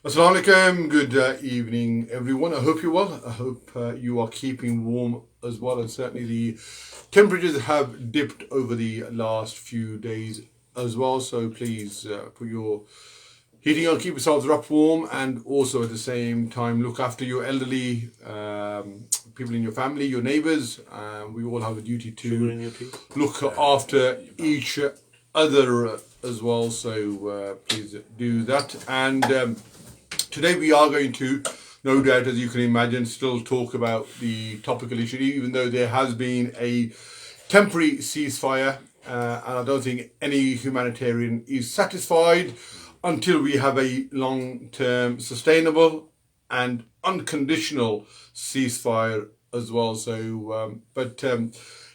Assalamu alaikum, good evening everyone. I hope you're well. I hope you are keeping warm as well, and certainly the temperatures have dipped over the last few days as well. So please put your heating on, keep yourselves up warm, and also at the same time look after your elderly people in your family, your neighbours. We all have a duty Sugar to in your tea? look after each other as well. So please do that. And today we are going to, no doubt, as you can imagine, still talk about the topical issue, even though there has been a temporary ceasefire, and I don't think any humanitarian is satisfied until we have a long-term, sustainable and unconditional ceasefire as well.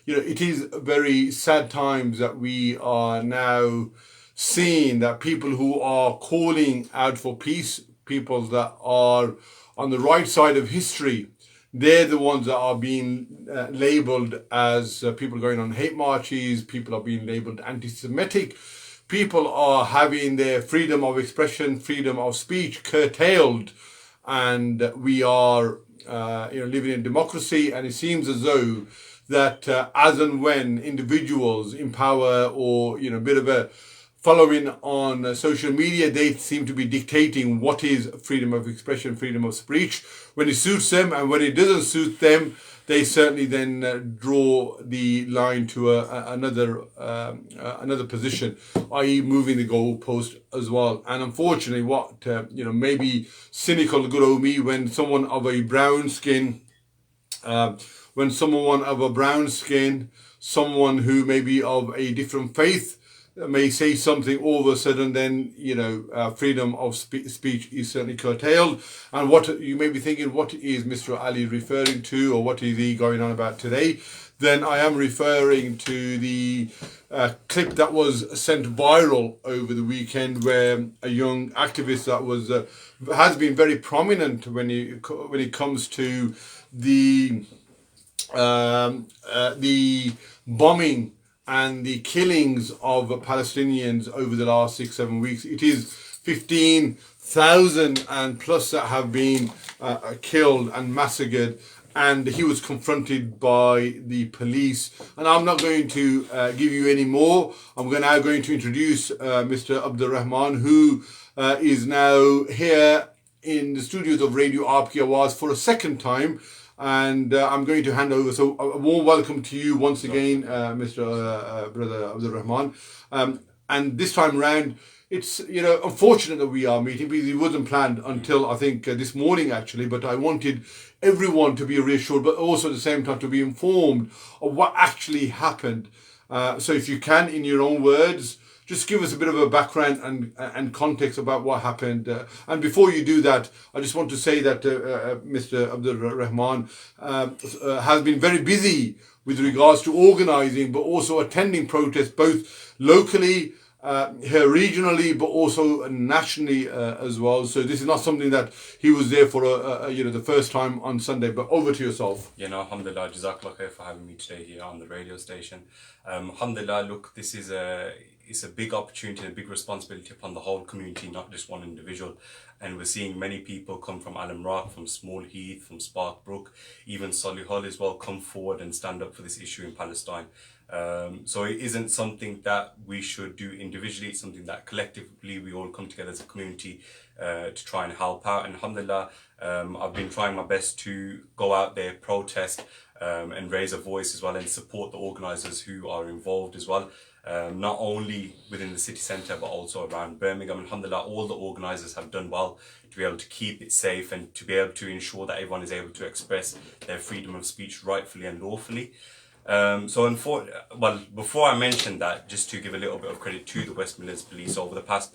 It is very sad times that we are now seeing that people who are calling out for peace, people that are on the right side of history, they're the ones that are being labelled as people going on hate marches, people are being labelled anti-Semitic, people are having their freedom of expression, freedom of speech curtailed, and we are living in democracy, and it seems as though that as and when individuals in power or a bit of a following on social media, they seem to be dictating what is freedom of expression, freedom of speech when it suits them, and when it doesn't suit them, they certainly then draw the line to another position, i.e., moving the goalpost as well. And unfortunately, what maybe cynical good old me, when someone of a brown skin, someone who may be of a different faith may say something, all of a sudden then freedom of speech is certainly curtailed. And what you may be thinking, what is Mr. Ali referring to, or what is he going on about today? Then I am referring to the clip that was sent viral over the weekend, where a young activist that has been very prominent when it comes to the bombing and the killings of Palestinians over the last 6-7 weeks. It is 15,000 and plus that have been killed and massacred, and he was confronted by the police. And I'm not going to give you any more. I'm now going to introduce Mr. Abdul Rahman, who is now here in the studios of Radio Aapki Awaaz for a second time. And I'm going to hand over. So a warm welcome to you once again, Mr. Brother Abdul Rahman. And this time round, it's unfortunate that we are meeting, because it wasn't planned until I think this morning actually. But I wanted everyone to be reassured, but also at the same time to be informed of what actually happened. So if you can, in your own words, just give us a bit of a background and context about what happened. And before you do that, I just want to say that Mr. Abdul Rahman has been very busy with regards to organising, but also attending protests, both locally, here regionally, but also nationally as well. So this is not something that he was there for the first time on Sunday. But over to yourself. Alhamdulillah, Jazakallah khair for having me today here on the radio station. Alhamdulillah, look, this is it's a big opportunity and a big responsibility upon the whole community, not just one individual. And we're seeing many people come from Alam Rock, from Small Heath, from Spark Brook, even Solihull as well, come forward and stand up for this issue in Palestine. So it isn't something that we should do individually. It's something that collectively we all come together as a community to try and help out. And alhamdulillah, I've been trying my best to go out there, protest, and raise a voice as well, and support the organisers who are involved as well. Not only within the city centre, but also around Birmingham. Alhamdulillah, all the organisers have done well to be able to keep it safe and to be able to ensure that everyone is able to express their freedom of speech rightfully and lawfully. Before I mention that, just to give a little bit of credit to the West Midlands Police, over the past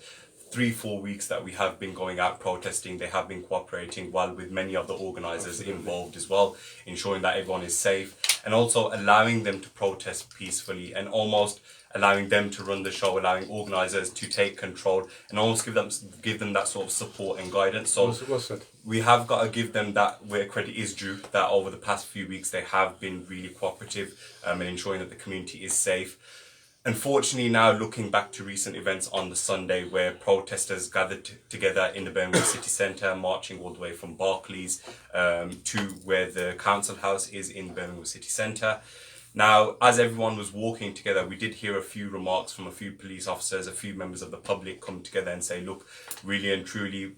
3-4 weeks that we have been going out protesting, they have been cooperating well with many of the organisers involved as well, ensuring that everyone is safe, and also allowing them to protest peacefully, and almost allowing them to run the show, allowing organisers to take control, and almost give them that sort of support and guidance. So What's that? we have got to give them that where credit is due, that over the past few weeks they have been really cooperative in ensuring that the community is safe. Unfortunately, now looking back to recent events on the Sunday where protesters gathered together in the Birmingham city centre, marching all the way from Barclays to where the council house is in Birmingham city centre. Now, as everyone was walking together, we did hear a few remarks from a few police officers, a few members of the public come together and say, look, really and truly,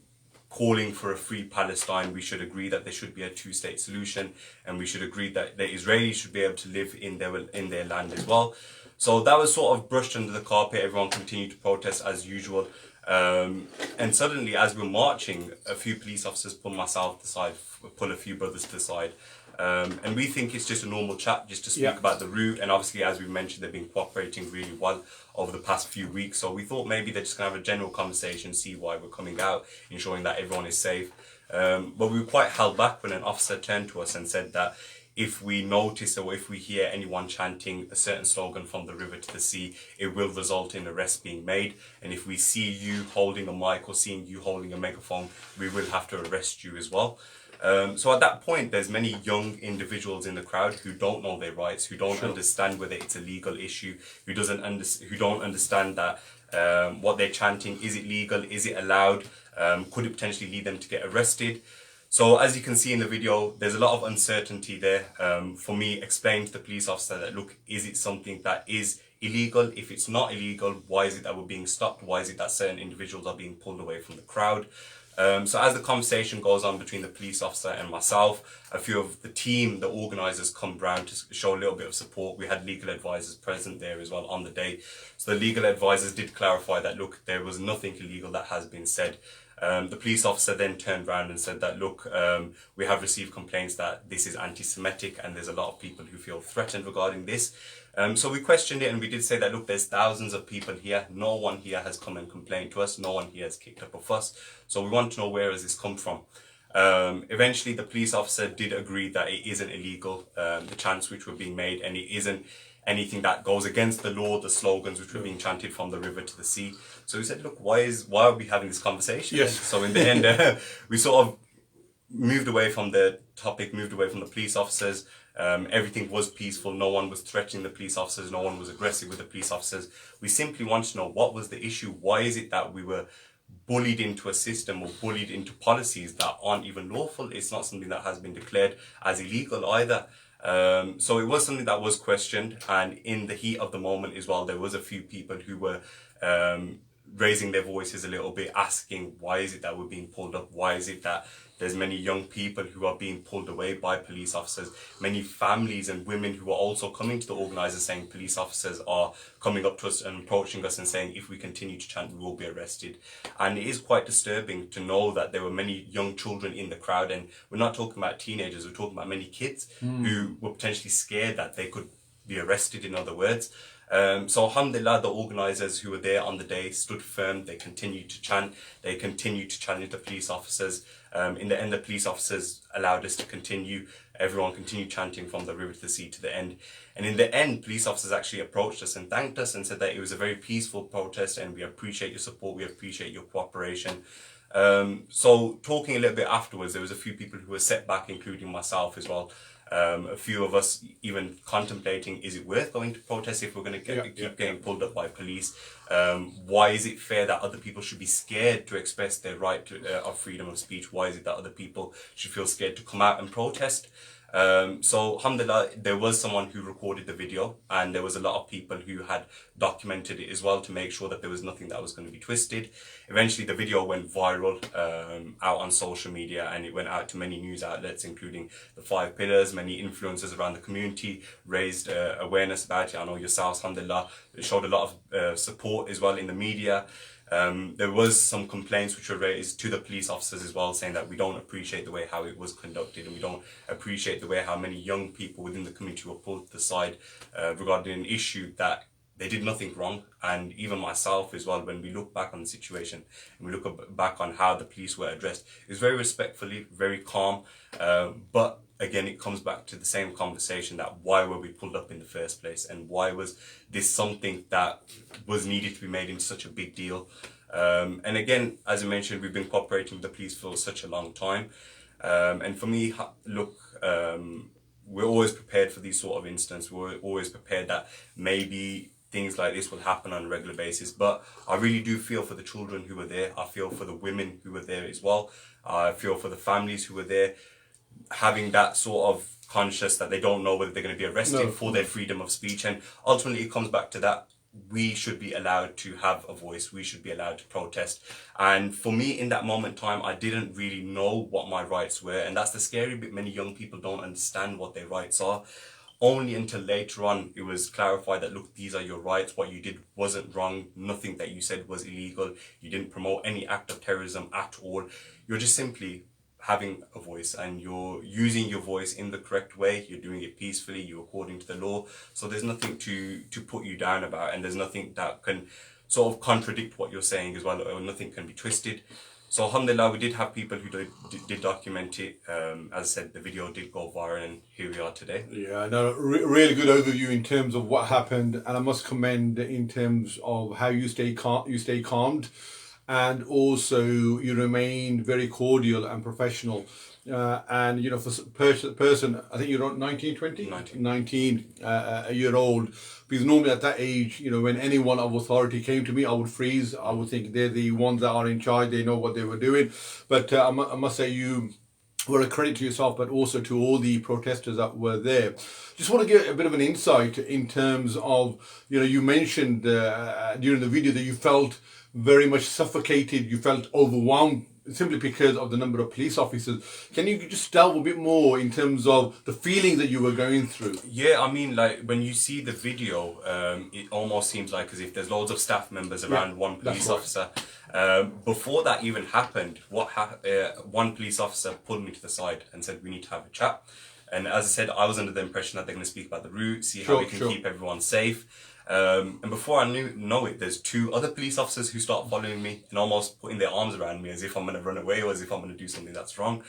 calling for a free Palestine, we should agree that there should be a two-state solution, and we should agree that the Israelis should be able to live in their land as well. So that was sort of brushed under the carpet. Everyone continued to protest as usual. And suddenly, as we're marching, a few police officers pull myself to the side, pull a few brothers to the side. And we think it's just a normal chat, just to speak about the route. And obviously, as we mentioned, they've been cooperating really well over the past few weeks. So we thought maybe they're just going to have a general conversation, see why we're coming out, ensuring that everyone is safe. But we were quite held back when an officer turned to us and said that if we notice or if we hear anyone chanting a certain slogan from the river to the sea, it will result in arrests being made. And if we see you holding a mic or seeing you holding a megaphone, we will have to arrest you as well. So at that point, there's many young individuals in the crowd who don't know their rights, who don't understand whether it's a legal issue, who don't understand that what they're chanting, is it legal, is it allowed, could it potentially lead them to get arrested. So as you can see in the video, there's a lot of uncertainty there. For me, explain to the police officer that, look, is it something that is illegal? If it's not illegal, why is it that we're being stopped? Why is it that certain individuals are being pulled away from the crowd? So as the conversation goes on between the police officer and myself, a few of the team, the organisers, come round to show a little bit of support. We had legal advisors present there as well on the day. So the legal advisors did clarify that, look, there was nothing illegal that has been said. The police officer then turned around and said that, look, we have received complaints that this is anti-Semitic and there's a lot of people who feel threatened regarding this. So we questioned it and we did say that, look, there's thousands of people here. No one here has come and complained to us. No one here has kicked up a fuss. So we want to know, where has this come from? Eventually, the police officer did agree that it isn't illegal, the chants which were being made, and it isn't anything that goes against the law, the slogans which were being chanted from the river to the sea. So we said, look, why are we having this conversation? Yes. So in the end, we sort of moved away from the topic, moved away from the police officers. Everything was peaceful. No one was threatening the police officers. No one was aggressive with the police officers. We simply wanted to know, what was the issue? Why is it that we were bullied into a system or bullied into policies that aren't even lawful? It's not something that has been declared as illegal either. So it was something that was questioned, and in the heat of the moment as well, there was a few people who were raising their voices a little bit, asking, why is it that we're being pulled up? Why is it that there's many young people who are being pulled away by police officers? Many families and women who are also coming to the organisers saying police officers are coming up to us and approaching us and saying, if we continue to chant, we will be arrested. And it is quite disturbing to know that there were many young children in the crowd, and we're not talking about teenagers, we're talking about many kids who were potentially scared that they could be arrested, in other words. So alhamdulillah, the organisers who were there on the day stood firm. They continued to chant. They continued to challenge the police officers. In the end, the police officers allowed us to continue. Everyone continued chanting from the river to the sea to the end. And in the end, police officers actually approached us and thanked us and said that it was a very peaceful protest and we appreciate your support, we appreciate your cooperation. So talking a little bit afterwards, there was a few people who were set back, including myself as well. A few of us even contemplating, is it worth going to protest if we're going to keep getting pulled up by police? Why is it fair that other people should be scared to express their right of freedom of speech? Why is it that other people should feel scared to come out and protest? So alhamdulillah, there was someone who recorded the video, and there was a lot of people who had documented it as well to make sure that there was nothing that was going to be twisted. Eventually the video went viral out on social media, and it went out to many news outlets, including the 5 Pillars. Many influencers around the community raised awareness about it. I know yourselves, alhamdulillah, showed a lot of support as well in the media. There was some complaints which were raised to the police officers as well, saying that we don't appreciate the way how it was conducted, and we don't appreciate the way how many young people within the community were pulled to the side regarding an issue that they did nothing wrong. And even myself as well, when we look back on the situation and we look back on how the police were addressed, it was very respectfully, very calm, but again, it comes back to the same conversation, that why were we pulled up in the first place, and why was this something that was needed to be made into such a big deal. And again, as I mentioned, we've been cooperating with the police for such a long time. And for me, look, we're always prepared for these sort of incidents. We're always prepared that maybe things like this will happen on a regular basis. But I really do feel for the children who were there. I feel for the women who were there as well. I feel for the families who were there, having that sort of conscious that they don't know whether they're going to be arrested for their freedom of speech. And ultimately it comes back to that. We should be allowed to have a voice. We should be allowed to protest. And for me, in that moment in time, I didn't really know what my rights were. And that's the scary bit. Many young people don't understand what their rights are. Only until later on, it was clarified that, look, these are your rights. What you did wasn't wrong. Nothing that you said was illegal. You didn't promote any act of terrorism at all. You're just simply having a voice, and you're using your voice in the correct way. You're doing it peacefully. You're according to the law. So there's nothing to put you down about, and there's nothing that can sort of contradict what you're saying as well, or nothing can be twisted. So alhamdulillah, we did have people who did document it. As I said, the video did go viral, and here we are today. Yeah, no, really good overview in terms of what happened, and I must commend in terms of how you stay calmed, and also you remain very cordial and professional. And you know, for person, I think you're 19, 20? 19 a year old. Because normally at that age, you know, when anyone of authority came to me, I would freeze. I would think they're the ones that are in charge. They know what they were doing. But I must say you were a credit to yourself, but also to all the protesters that were there. Just want to get a bit of an insight in terms of, you know, you mentioned during the video that you felt very much suffocated. You felt overwhelmed simply because of the number of police officers. Can you just delve a bit more in terms of the feeling that you were going through? Yeah, I mean, like when you see the video, it almost seems like as if there's loads of staff members around one police officer. Before that even happened, one police officer pulled me to the side and said, we need to have a chat. And as I said, I was under the impression that they're going to speak about the route, see how we can keep everyone safe. And before I know it, there's two other police officers who start following me and almost putting their arms around me as if I'm going to run away or as if I'm going to do something that's wrong.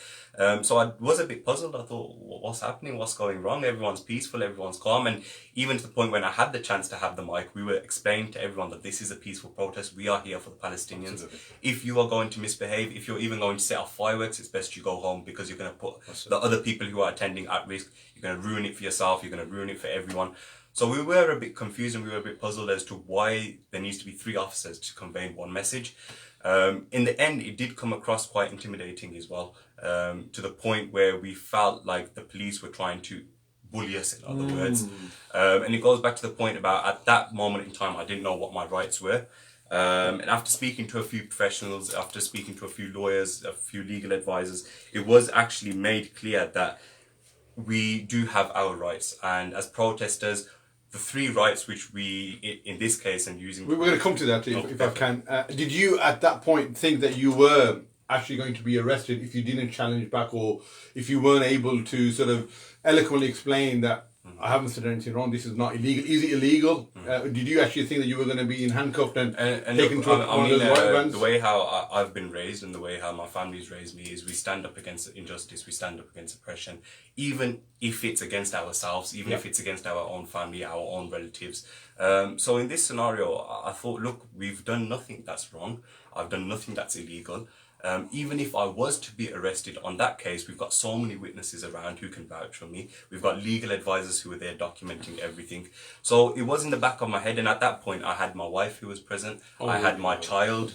So I was a bit puzzled. I thought, what's happening? What's going wrong? Everyone's peaceful, everyone's calm. And even to the point when I had the chance to have the mic, we were explaining to everyone that this is a peaceful protest. We are here for the Palestinians. Absolutely. If you are going to misbehave, if you're even going to set off fireworks, it's best you go home, because you're going to put the other people who are attending at risk. You're going to ruin it for yourself. You're going to ruin it for everyone. So we were a bit confused and we were a bit puzzled as to why there needs to be 3 officers to convey one message. In the end, it did come across quite intimidating as well, to the point where we felt like the police were trying to bully us, in other words. And it goes back to the point about, at that moment in time, I didn't know what my rights were. And after speaking to a few professionals, after speaking to a few lawyers, a few legal advisors, it was actually made clear that we do have our rights. And as protesters, the 3 rights which we, in this case, and using... We're going to come to that if I can. Did you at that point think that you were actually going to be arrested if you didn't challenge back, or if you weren't able to sort of eloquently explain that I haven't said anything wrong, this is not illegal? Is it illegal? Did you actually think that you were going to be handcuffed and taken to one of those riot vans? The way how I've been raised and the way how my family's raised me is we stand up against injustice, we stand up against oppression, even if it's against ourselves, even if it's against our own family, our own relatives. So in this scenario, I thought, look, we've done nothing that's wrong. I've done nothing that's illegal. Even if I was to be arrested on that case, we've got so many witnesses around who can vouch for me. We've got legal advisors who are there documenting everything. So it was in the back of my head. And at that point, I had my wife who was present. I had my child,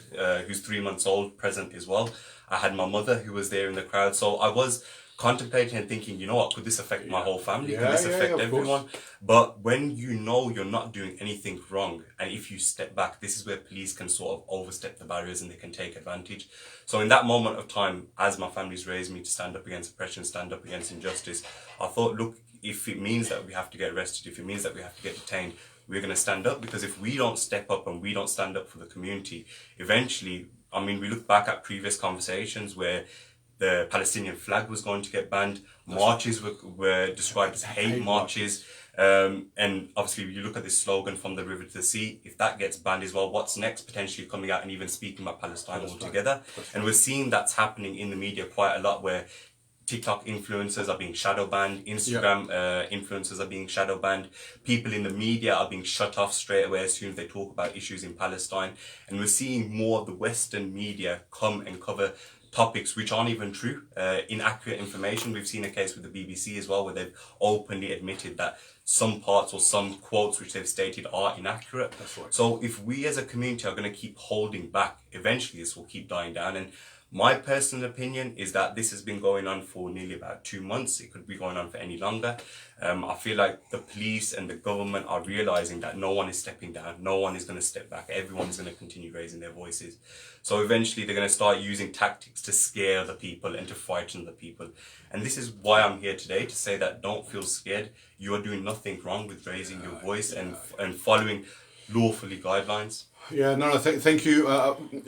who's 3 months old, present as well. I had my mother who was there in the crowd. So I was contemplating and thinking, you know what, could this affect my whole family? Could this affect everyone? But when you know you're not doing anything wrong, and if you step back, this is where police can sort of overstep the barriers and they can take advantage. So in that moment of time, as my family's raised me to stand up against oppression, stand up against injustice, I thought, look, if it means that we have to get arrested, if it means that we have to get detained, we're going to stand up, because if we don't step up and we don't stand up for the community, eventually, I mean, we look back at previous conversations where the Palestinian flag was going to get banned. Marches were described as hate marches. And obviously, you look at this slogan, from the river to the sea, if that gets banned as well, what's next? Potentially coming out and even speaking about Palestine altogether. And we're seeing that's happening in the media quite a lot, where TikTok influencers are being shadow banned, Instagram influencers are being shadow banned, people in the media are being shut off straight away as soon as they talk about issues in Palestine. And we're seeing more of the Western media come and cover topics which aren't even true, inaccurate information. We've seen a case with the BBC as well, where they've openly admitted that some parts or some quotes which they've stated are inaccurate. That's right. So if we as a community are going to keep holding back, eventually this will keep dying down. And my personal opinion is that this has been going on for nearly about 2 months. It could be going on for any longer. I feel like the police and the government are realizing that no one is stepping down. No one is going to step back. Everyone is going to continue raising their voices. So eventually they're going to start using tactics to scare the people and to frighten the people. And this is why I'm here today, to say that don't feel scared. You are doing nothing wrong with raising your voice and following lawfully guidelines. Yeah, no, thank you.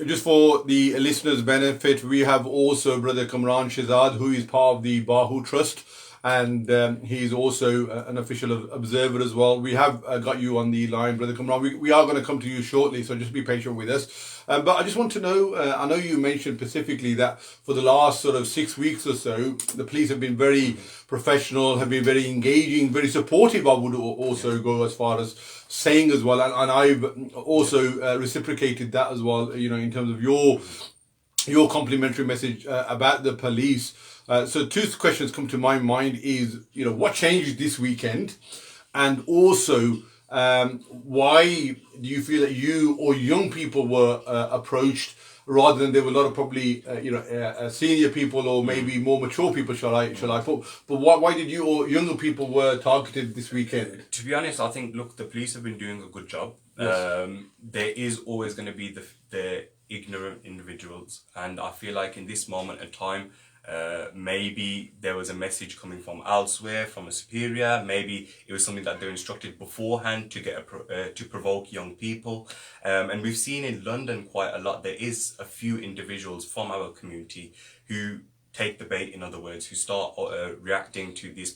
Just for the listeners' benefit, we have also Brother Kamran Shahzad, who is part of the Bahu Trust, and he's also an official observer as well. We have got you on the line, Brother Kamran. We are going to come to you shortly, so just be patient with us. But I just want to know, I know you mentioned specifically that for the last sort of 6 weeks or so, the police have been very professional, have been very engaging, very supportive, I would also go as far as saying as well. And I've also reciprocated that as well, you know, in terms of your complimentary message about the police. So two questions come to my mind is, you know, what changed this weekend? And also, why do you feel that you or young people were approached rather than there were a lot of probably senior people or maybe more mature people, shall I put? But why did you or younger people were targeted this weekend? To be honest, I think, look, the police have been doing a good job. Yes. There is always going to be the ignorant individuals, and I feel like in this moment in time, maybe there was a message coming from elsewhere, from a superior. Maybe it was something that they were instructed beforehand to get to provoke young people. And we've seen in London quite a lot. There is a few individuals from our community who take the bait, in other words, who start reacting to this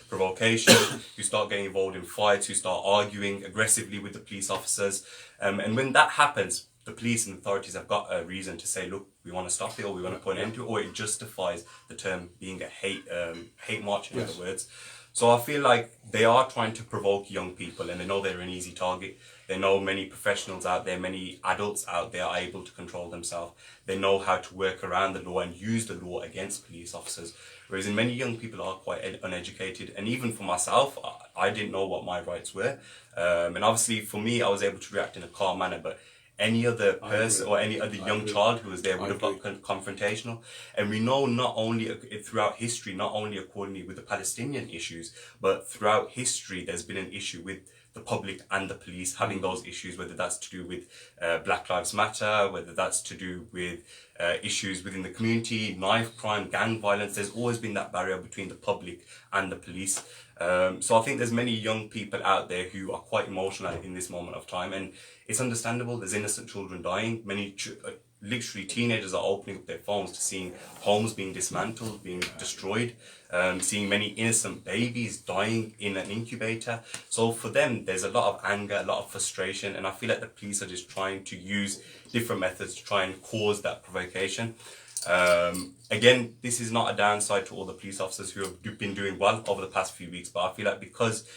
provocation, who start getting involved in fights, who start arguing aggressively with the police officers. And when that happens, the police and authorities have got a reason to say, look, we want to stop it, or we want to put an end to it, or it justifies the term being a hate march, in other words. So I feel like they are trying to provoke young people, and they know they're an easy target. They know many professionals out there, many adults out there are able to control themselves. They know how to work around the law and use the law against police officers. Whereas many young people are quite uneducated. And even for myself, I didn't know what my rights were. And obviously for me, I was able to react in a calm manner, but any other person or any other young child who was there would have got confrontational. And we know not only throughout history, not only accordingly with the Palestinian issues, but throughout history, there's been an issue with the public and the police having those issues, whether that's to do with Black Lives Matter, whether that's to do with issues within the community, knife crime, gang violence. There's always been that barrier between the public and the police. So I think there's many young people out there who are quite emotional in this moment of time, and it's understandable. There's innocent children dying. Many literally teenagers are opening up their phones to seeing homes being dismantled, being destroyed, seeing many innocent babies dying in an incubator. So for them, there's a lot of anger, a lot of frustration, and I feel like the police are just trying to use different methods to try and cause that provocation. Again, this is not a downside to all the police officers who have been doing well over the past few weeks, but I feel like because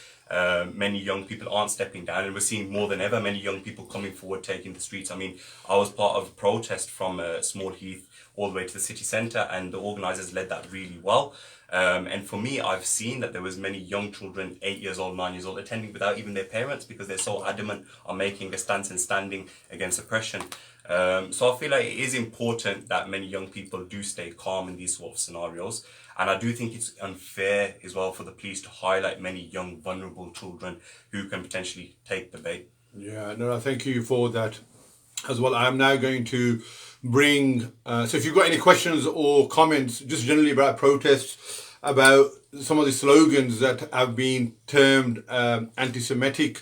many young people aren't stepping down, and we're seeing more than ever many young people coming forward, taking the streets. I mean, I was part of a protest from Small Heath all the way to the city centre, and the organisers led that really well. And for me, I've seen that there was many young children, 8 years old, 9 years old, attending without even their parents, because they're so adamant on making a stance and standing against oppression. So I feel like it is important that many young people do stay calm in these sort of scenarios. And I do think it's unfair as well for the police to highlight many young, vulnerable children who can potentially take the bait. Yeah, no, thank you for that as well. I'm now going to bring, so if you've got any questions or comments, just generally about protests, about some of the slogans that have been termed anti-Semitic,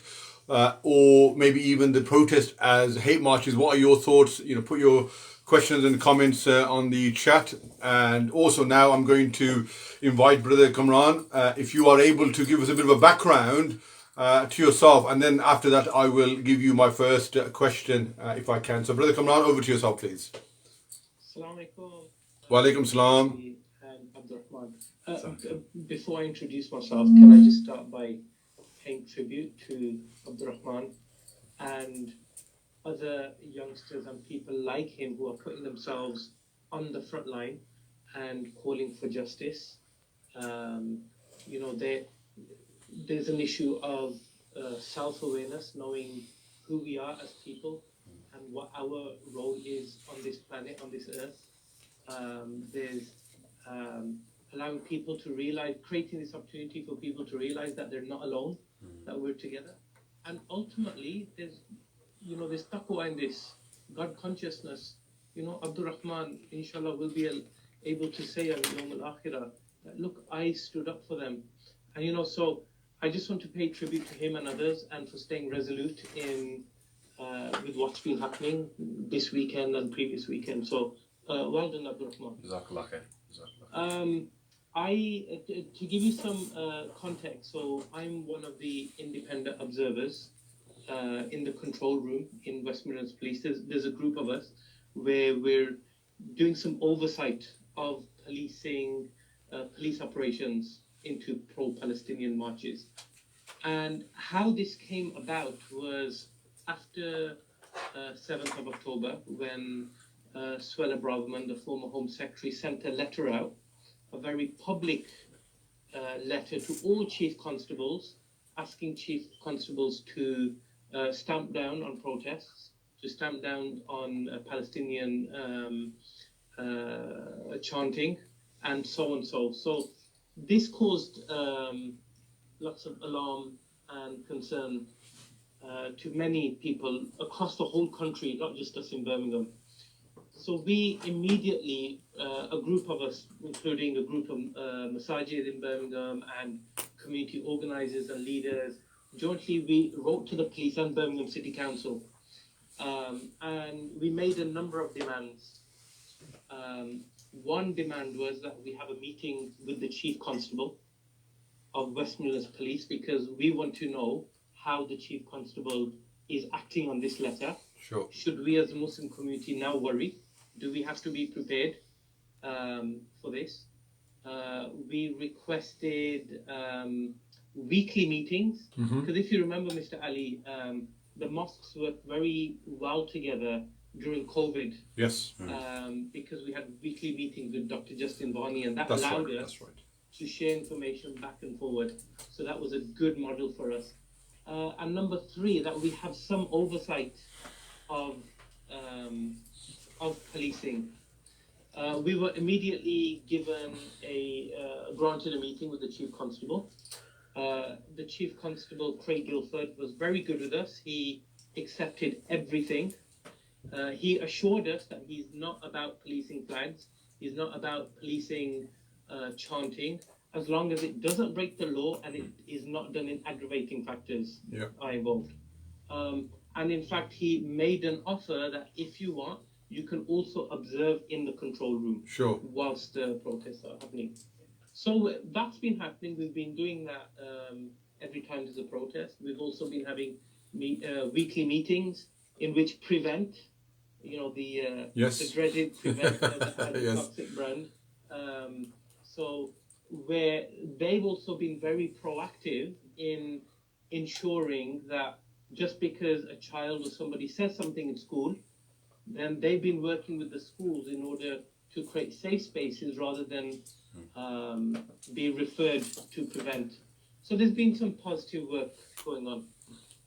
or maybe even the protest as hate marches, what are your thoughts? You know, put your questions and comments on the chat. And also now I'm going to invite Brother Kamran, if you are able to give us a bit of a background to yourself, and then after that I will give you my first question if I can. So Brother Kamran, over to yourself, please. Assalamu alaikum. Wa alaikum salam. And Abdurrahman. Before I introduce myself, can I just start by paying tribute to Abdurrahman and other youngsters and people like him who are putting themselves on the front line and calling for justice. You know, there's an issue of self-awareness, knowing who we are as people and what our role is on this planet, on this earth. There's allowing people to realize, creating this opportunity for people to realize that they're not alone, that we're together. And ultimately, there's taqwa in this, God consciousness. You know, Abdul Rahman, inshallah, will be able to say on Yawm al-Akhirah that, look, I stood up for them. And, you know, so I just want to pay tribute to him and others and for staying resolute in with what's been happening this weekend and previous weekend. So, well done, Abdul Rahman. Jazakallah khair. To give you some context, so I'm one of the independent observers in the control room in West Midlands Police. There's a group of us where we're doing some oversight of policing, police operations into pro-Palestinian marches. And how this came about was after 7th of October, when Suella Braverman, the former Home Secretary, sent a letter out, a very public letter to all chief constables, asking chief constables to stamp down on protests, to stamp down on Palestinian chanting, and so on. So this caused lots of alarm and concern to many people across the whole country, not just us in Birmingham. So we immediately, a group of us, including a group of masajid in Birmingham and community organisers and leaders, jointly we wrote to the police and Birmingham City Council, and we made a number of demands. One demand was that we have a meeting with the Chief Constable of West Midlands Police, because we want to know how the Chief Constable is acting on this letter. Sure. Should we as a Muslim community now worry? Do we have to be prepared for this? We requested weekly meetings, because if you remember, Mr. Ali, the mosques worked very well together during COVID. Yes. Because we had weekly meetings with Dr. Justin Varney, and that That's allowed right. us to share information back and forward. So that was a good model for us. And number 3, that we have some oversight of policing. We were immediately given granted a meeting with the Chief Constable. The Chief Constable, Craig Guilford, was very good with us. He accepted everything. He assured us that he's not about policing flags. He's not about policing chanting, as long as it doesn't break the law and it is not done in aggravating factors are involved. And in fact, he made an offer that if you want, you can also observe in the control room whilst the protests are happening. So that's been happening. We've been doing that every time there's a protest. We've also been having weekly meetings in which Prevent, you know, the dreaded Prevent, the toxic brand. So where they've also been very proactive in ensuring that just because a child or somebody says something in school, then they've been working with the schools in order to create safe spaces rather than be referred to Prevent. So there's been some positive work going on.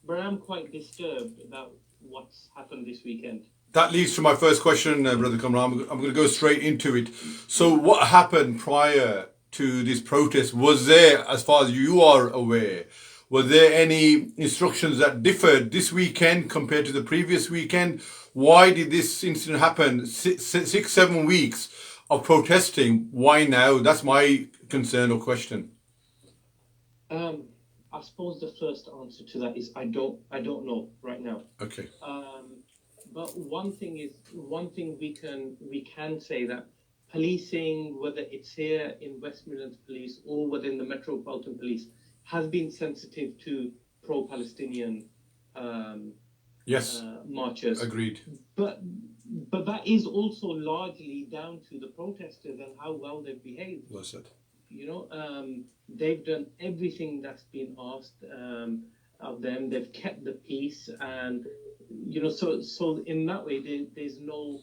But I'm quite disturbed about what's happened this weekend. That leads to my first question, Brother Kamran. I'm going to go straight into it. So what happened prior to this protest? Was there, as far as you are aware, were there any instructions that differed this weekend compared to the previous weekend? Why did this incident happen? 6-7 weeks of protesting. Why now? That's my concern or question. I suppose the first answer to that is I don't know right now. Okay. But one thing we can say that policing, whether it's here in West Midlands Police or within the Metropolitan Police, has been sensitive to pro-Palestinian marchers. Agreed. But that is also largely down to the protesters and how well they've behaved. Well said. You know, they've done everything that's been asked of them. They've kept the peace, and you know, so in that way, there's no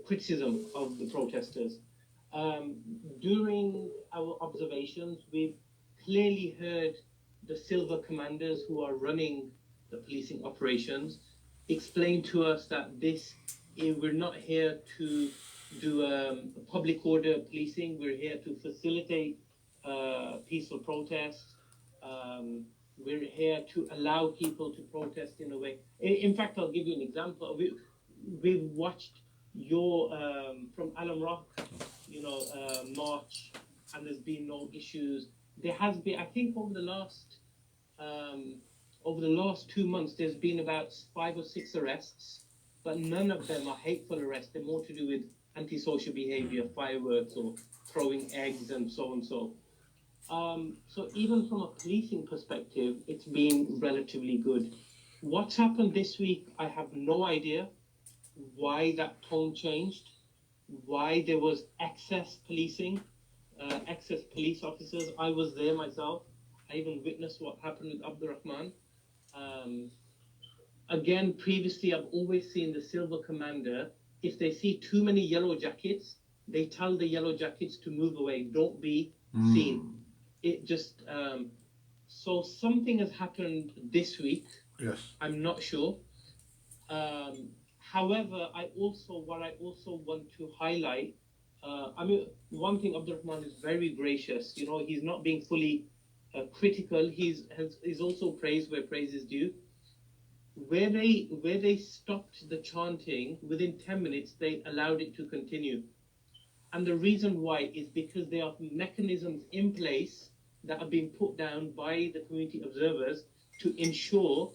criticism of the protesters. During our observations, we've clearly heard the silver commanders who are running the policing operations explain to us that we're not here to do public order policing. We're here to facilitate peaceful protests. We're here to allow people to protest in a way. In fact, I'll give you an example. We've watched your from Alam Rock, march, and there's been no issues. There has been, I think, over the last 2 months, there's been about 5 or 6 arrests, but none of them are hateful arrests. They're more to do with antisocial behavior, fireworks, or throwing eggs, and so and so. So even from a policing perspective, it's been relatively good. What's happened this week, I have no idea why that tone changed, why there was excess policing, excess police officers. I was there myself. I even witnessed what happened with Abdurrahman. Again, previously, I've always seen the silver commander, if they see too many yellow jackets, they tell the yellow jackets to move away, don't be seen. It just, so something has happened this week. Yes. I'm not sure. However, what I also want to highlight, one thing, Abdurrahman is very gracious. He's not being fully critical. He's also praised where praise is due. Where they stopped the chanting, within 10 minutes, they allowed it to continue. And the reason why is because there are mechanisms in place that are being put down by the community observers to ensure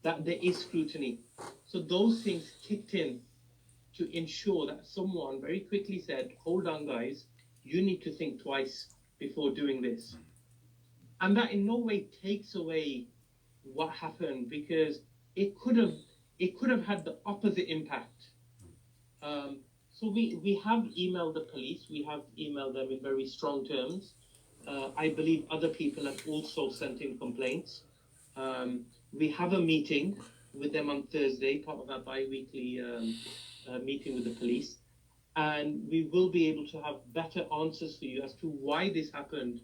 that there is scrutiny. So those things kicked in to ensure that someone very quickly said, hold on guys, you need to think twice before doing this. And that in no way takes away what happened, because it could have had the opposite impact. So we have emailed the police, we have emailed them in very strong terms. I believe other people have also sent in complaints. We have a meeting with them on Thursday, part of our bi-weekly meeting with the police. And we will be able to have better answers for you as to why this happened,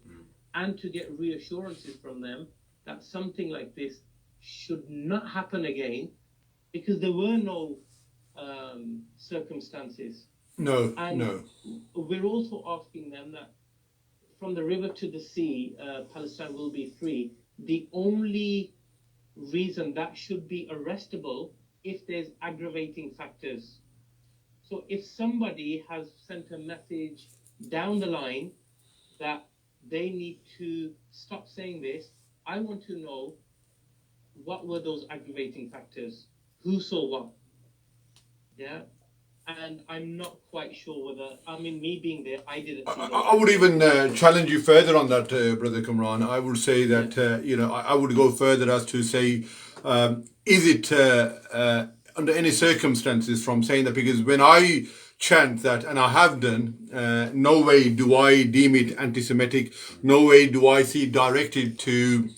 and to get reassurances from them that something like this should not happen again, because there were no circumstances. No. We're also asking them that from the river to the sea, Palestine will be free. The only reason that should be arrestable if there's aggravating factors. So if somebody has sent a message down the line that they need to stop saying this, I want to know what were those aggravating factors? Who saw what? Yeah. And I'm not quite sure whether, me being there, I didn't see that. I would even challenge you further on that, Brother Kamran. I would say that, I would go further as to say, is it under any circumstances from saying that? Because when I chant that, and I have done, no way do I deem it anti-Semitic, no way do I see it directed to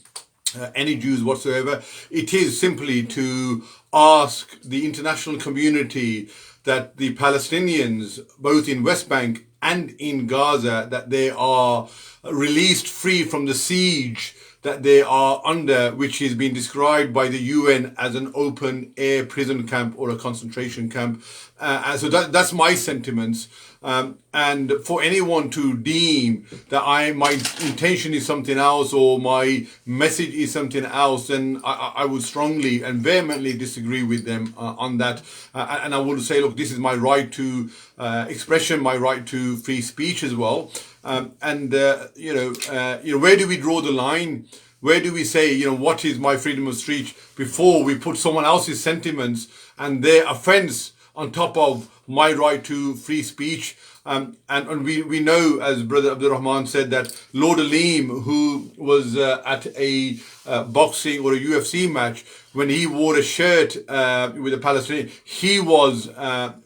any Jews whatsoever. It is simply to ask the international community that the Palestinians, both in West Bank and in Gaza, that they are released free from the siege that they are under, which is being described by the UN as an open air prison camp or a concentration camp. And so that's my sentiments. And for anyone to deem that my intention is something else or my message is something else, then I would strongly and vehemently disagree with them on that. And I would say, look, this is my right to expression, my right to free speech as well. Where do we draw the line? Where do we say, what is my freedom of speech before we put someone else's sentiments and their offense on top of my right to free speech? And we know, as Brother Abdurrahman said, that Lord Aleem, who was at a boxing or a UFC match, when he wore a shirt with a Palestinian, he was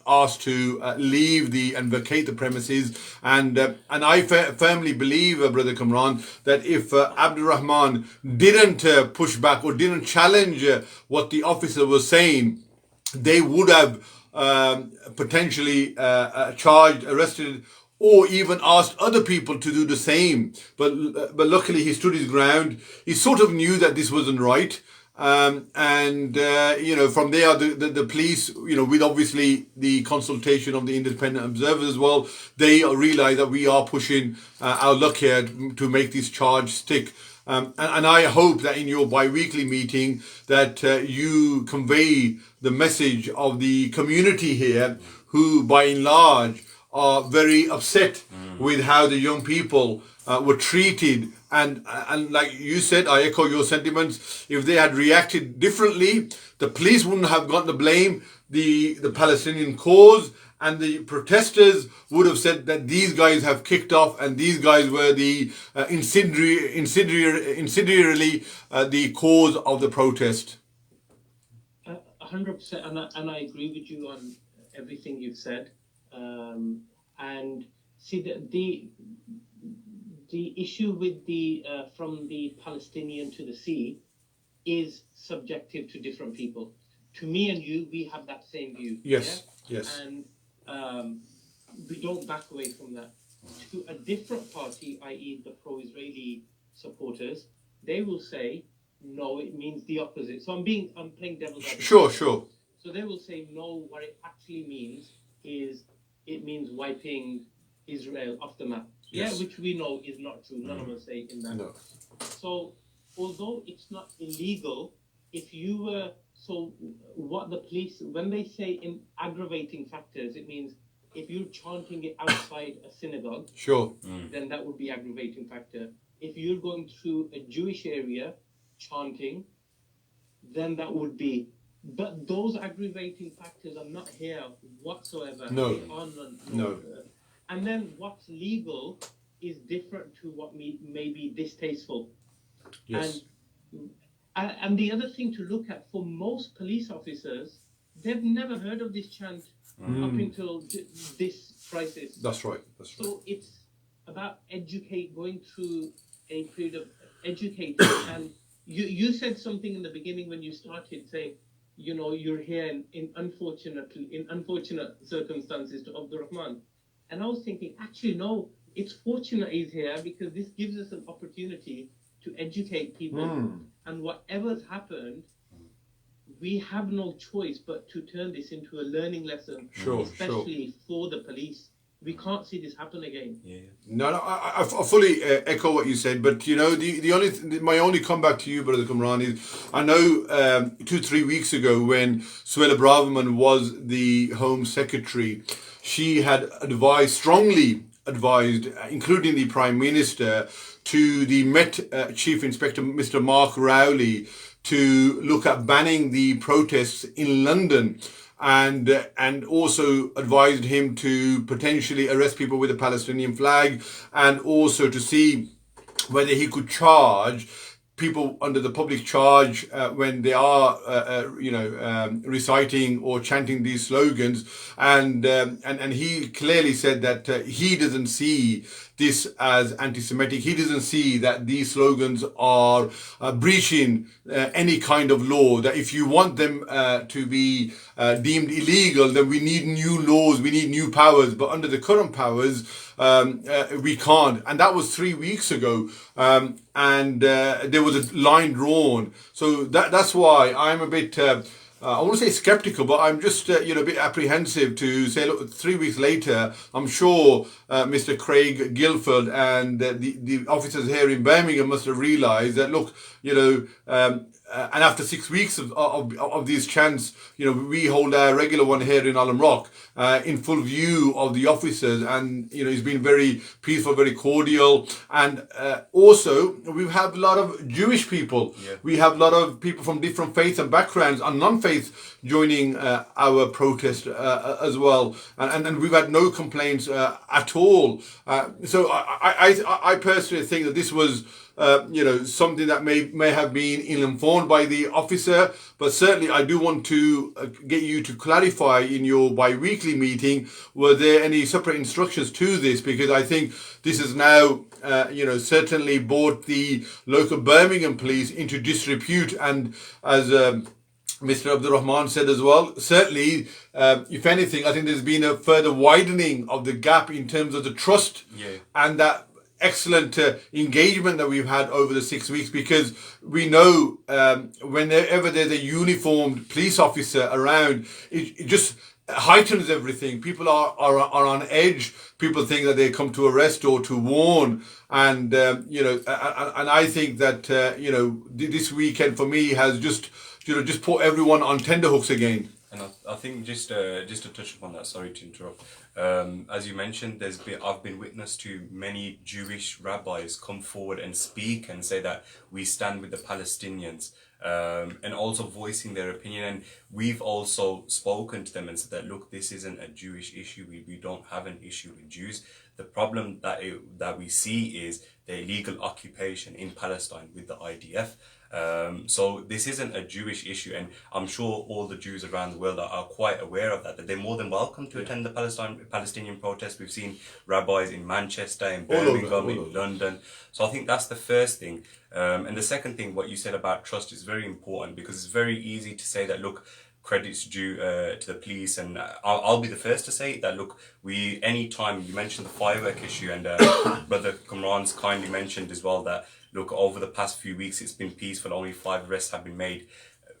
asked to leave and vacate the premises. And I firmly believe, Brother Kamran, that if Abdurrahman didn't push back or didn't challenge what the officer was saying, they would have potentially charged, arrested, or even asked other people to do the same. But luckily he stood his ground. He sort of knew that this wasn't right. From there, the police, with obviously the consultation of the independent observers as well, they realize that we are pushing our luck here to make this charge stick. And I hope that in your bi-weekly meeting that you convey the message of the community here, who by and large are very upset with how the young people were treated. And like you said, I echo your sentiments. If they had reacted differently, the police wouldn't have got the blame. The Palestinian cause and the protesters would have said that these guys have kicked off and these guys were the incendiarily the cause of the protest. 100%, and I agree with you on everything you've said. And see the issue with the from the Palestinian to the sea is subjective to different people. To me and you, we have that same view. Yes, yeah? yes. And we don't back away from that. To a different party, i.e. the pro-Israeli supporters, they will say, no, it means the opposite. So I'm playing devil's advocate. Sure. So they will say, no, what it actually means is it means wiping Israel off the map. Yes. Yeah, which we know is not true. None of us say in that. No. So although it's not illegal, if you were, so what the police, when they say in aggravating factors, it means if you're chanting it outside a synagogue, Sure. then that would be aggravating factor. If you're going through a Jewish area chanting, then that would be. But those aggravating factors are not here whatsoever. No. They are No. And then what's legal is different to what may be distasteful. Yes. And the other thing to look at, for most police officers, they've never heard of this chant up until this crisis. That's right. So it's about going through a period of educating. And you said something in the beginning when you started saying, you're here in unfortunate circumstances to Abdurrahman. And I was thinking, actually, no, it's fortunate he's here because this gives us an opportunity to educate people. And whatever's happened, we have no choice but to turn this into a learning lesson, especially for the police. We can't see this happen again. Yeah. No, I fully echo what you said, but my only comeback to you, Brother Kamran, is I know 2-3 weeks ago when Suella Braverman was the Home Secretary, she had strongly advised, including the Prime Minister, to the Met Chief Inspector, Mr. Mark Rowley, to look at banning the protests in London. And also advised him to potentially arrest people with a Palestinian flag, and also to see whether he could charge people under the public charge when they are, reciting or chanting these slogans. And he clearly said that he doesn't see this as anti-Semitic. He doesn't see that these slogans are breaching any kind of law. That if you want them to be deemed illegal, then we need new laws, we need new powers. But under the current powers, we can't. And that was 3 weeks ago. And there was a line drawn. So that's why I'm a bit, I won't say skeptical, but I'm just a bit apprehensive to say, look, 3 weeks later, I'm sure Mr. Craig Guilford and the officers here in Birmingham must have realised that, look, and after 6 weeks of these chants, we hold our regular one here in Alum Rock in full view of the officers, and he's been very peaceful, very cordial, and also we have a lot of Jewish people. Yeah. We have a lot of people from different faiths and backgrounds and non-faith joining our protest as well, and we've had no complaints at all. So I personally think that this was something that may have been ill-informed by the officer, but certainly I do want to get you to clarify in your bi-weekly meeting, were there any separate instructions to this? Because I think this has now, certainly brought the local Birmingham police into disrepute, and as Mr. Abdul Rahman said as well. Certainly, if anything, I think there's been a further widening of the gap in terms of the trust and that excellent engagement that we've had over the 6 weeks, because we know whenever there's a uniformed police officer around, it just heightens everything. People are on edge. People think that they come to arrest or to warn, and and I think that this weekend for me has just put everyone on tenterhooks again. And I think just to touch upon that, sorry to interrupt. As you mentioned, I've been witness to many Jewish rabbis come forward and speak and say that we stand with the Palestinians, and also voicing their opinion. And we've also spoken to them and said that, look, this isn't a Jewish issue. We don't have an issue with Jews. The problem that we see is the illegal occupation in Palestine with the IDF. So this isn't a Jewish issue, and I'm sure all the Jews around the world are quite aware of that they're more than welcome to attend the Palestinian protest. We've seen rabbis in Manchester, in Birmingham, in London. So I think that's the first thing. And the second thing, what you said about trust is very important, because it's very easy to say that, look, credit's due to the police, and I'll be the first to say that, look, anytime you mentioned the firework issue, and Brother Kamran's kindly mentioned as well that, look, over the past few weeks it's been peaceful, only 5 arrests have been made.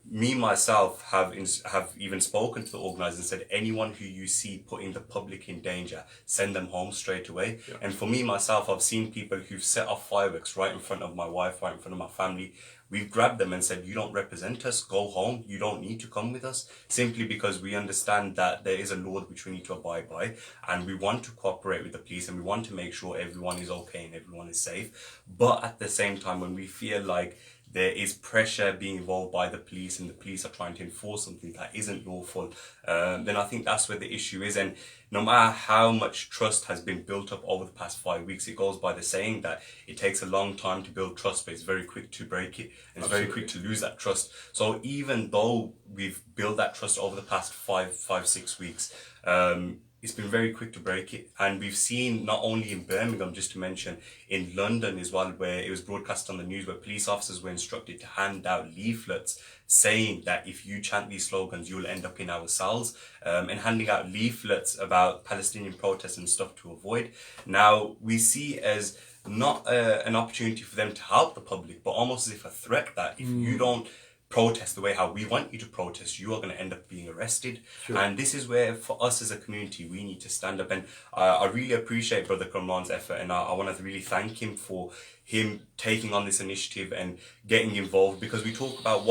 Me, myself, have even spoken to the organisers and said, anyone who you see putting the public in danger, send them home straight away. Yeah. And for me, myself, I've seen people who've set off fireworks right in front of my wife, right in front of my family. We've grabbed them and said, you don't represent us, go home, you don't need to come with us, simply because we understand that there is a law which we need to abide by, and we want to cooperate with the police, and we want to make sure everyone is okay and everyone is safe. But at the same time, when we feel like there is pressure being involved by the police and the police are trying to enforce something that isn't lawful, then I think that's where the issue is. And no matter how much trust has been built up over the past 5 weeks, it goes by the saying that it takes a long time to build trust, but it's very quick to break it, and it's very quick to lose that trust. So even though we've built that trust over the past 5-6 weeks, it's been very quick to break it. And we've seen, not only in Birmingham, just to mention, in London as well, where it was broadcast on the news, where police officers were instructed to hand out leaflets saying that if you chant these slogans, you'll end up in our cells, and handing out leaflets about Palestinian protests and stuff to avoid. Now, we see as not an opportunity for them to help the public, but almost as if a threat that if you don't protest the way how we want you to protest, you are going to end up being arrested. Sure. And this is where, for us as a community, we need to stand up. And I really appreciate Brother Kamran's effort, and I want to really thank him for him taking on this initiative and getting involved, because we talk about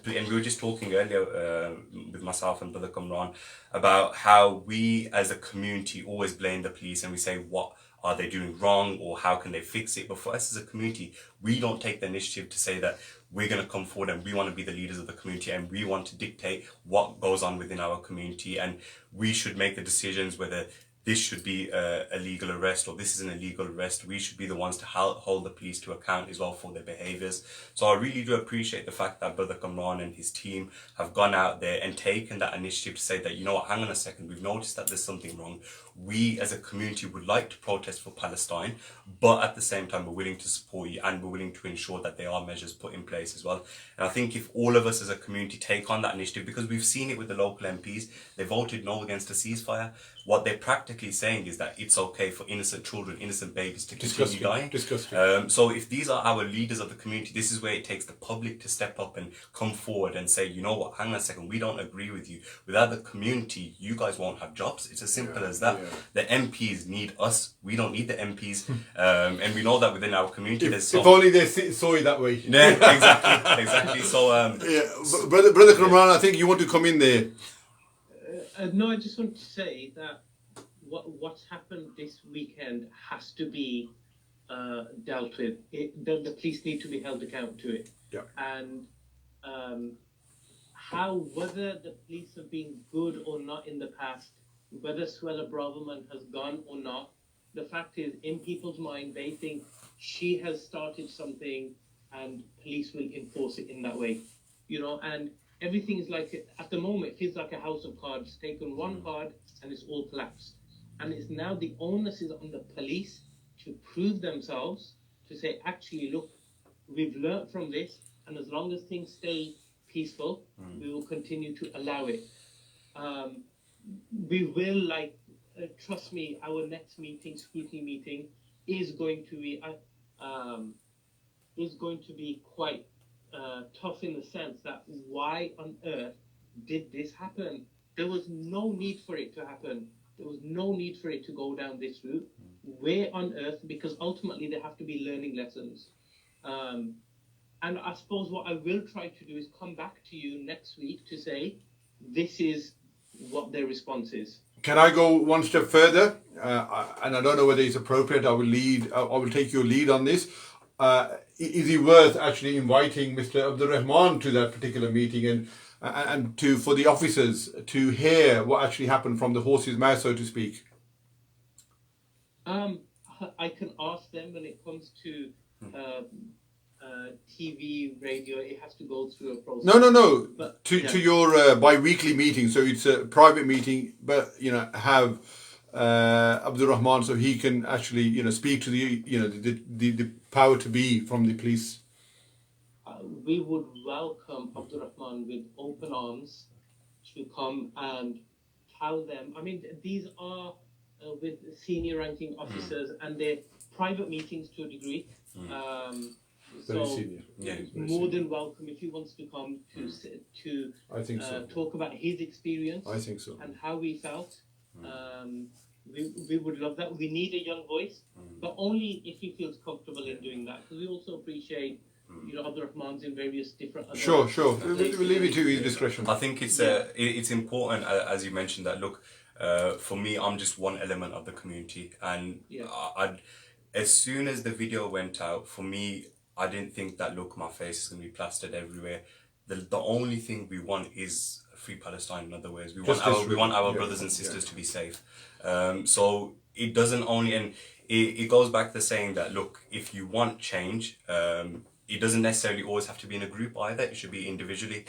and we were just talking earlier with myself and Brother Kamran about how we as a community always blame the police, and we say, what are they doing wrong, or how can they fix it? But for us as a community, we don't take the initiative to say that we're going to come forward and we want to be the leaders of the community, and we want to dictate what goes on within our community, and we should make the decisions whether this should be a legal arrest or this is an illegal arrest. We should be the ones to hold the police to account as well for their behaviours. So I really do appreciate the fact that Brother Kamran and his team have gone out there and taken that initiative to say that, you know what, hang on a second, we've noticed that there's something wrong. We as a community would like to protest for Palestine, but at the same time we're willing to support you, and we're willing to ensure that there are measures put in place as well. And I think if all of us as a community take on that initiative, because we've seen it with the local MPs, they voted no against a ceasefire. What they're practically saying is that it's okay for innocent children, innocent babies to continue dying. Disgusting. So if these are our leaders of the community, this is where it takes the public to step up and come forward and say, you know what, hang on a second, we don't agree with you. Without the community, you guys won't have jobs. It's as simple as that. Yeah. The MPs need us. We don't need the MPs. And we know that within our community, if only they saw it that way. Yeah, exactly. So, Brother Kamran, I think you want to come in there. No, I just want to say that what's happened this weekend has to be dealt with. The police need to be held accountable to it. Yeah. And whether the police have been good or not in the past, whether Suella Braverman has gone or not, the fact is, in people's mind, they think she has started something and police will enforce it in that way. And everything is like, at the moment, it feels like a house of cards. Taken one card and it's all collapsed. And it's now the onus is on the police to prove themselves, to say, actually, look, we've learnt from this, and as long as things stay peaceful, we will continue to allow it. We will, trust me, our next meeting, scrutiny meeting, is going to be quite tough in the sense that why on earth did this happen? There was no need for it to happen. There was no need for it to go down this route. Where on earth? Because ultimately there have to be learning lessons. And I suppose what I will try to do is come back to you next week to say, this is what their response is. Can I go one step further? And I don't know whether it's appropriate. I will take your lead on this. Is it worth actually inviting Mr. Abdul Rahman to that particular meeting and for the officers to hear what actually happened from the horse's mouth, so to speak? I can ask them when it comes to TV, radio. It has to go through a process. No. But, to your bi-weekly meeting. So it's a private meeting, but have Abdul Rahman so he can actually speak to the power to be from the police. We would welcome Abdul Rahman with open arms to come and tell them. I mean, these are with senior ranking officers and they're private meetings to a degree. Very senior. Yeah, more than welcome if he wants to come to I think so. talk about his experience. I think so. And how he felt. We would love that. We need a young voice, but only if he feels comfortable in doing that. Because we also appreciate, Abdul Rahman's in various different. Sure. We'll leave it to his discretion. I think it's important, as you mentioned, that look, for me, I'm just one element of the community, and as soon as the video went out, for me, I didn't think that look, my face is going to be plastered everywhere. The only thing we want is free Palestine. In other words, we want our brothers and sisters to be safe. So it doesn't only, and it goes back to saying that look, if you want change, it doesn't necessarily always have to be in a group either. It should be individually.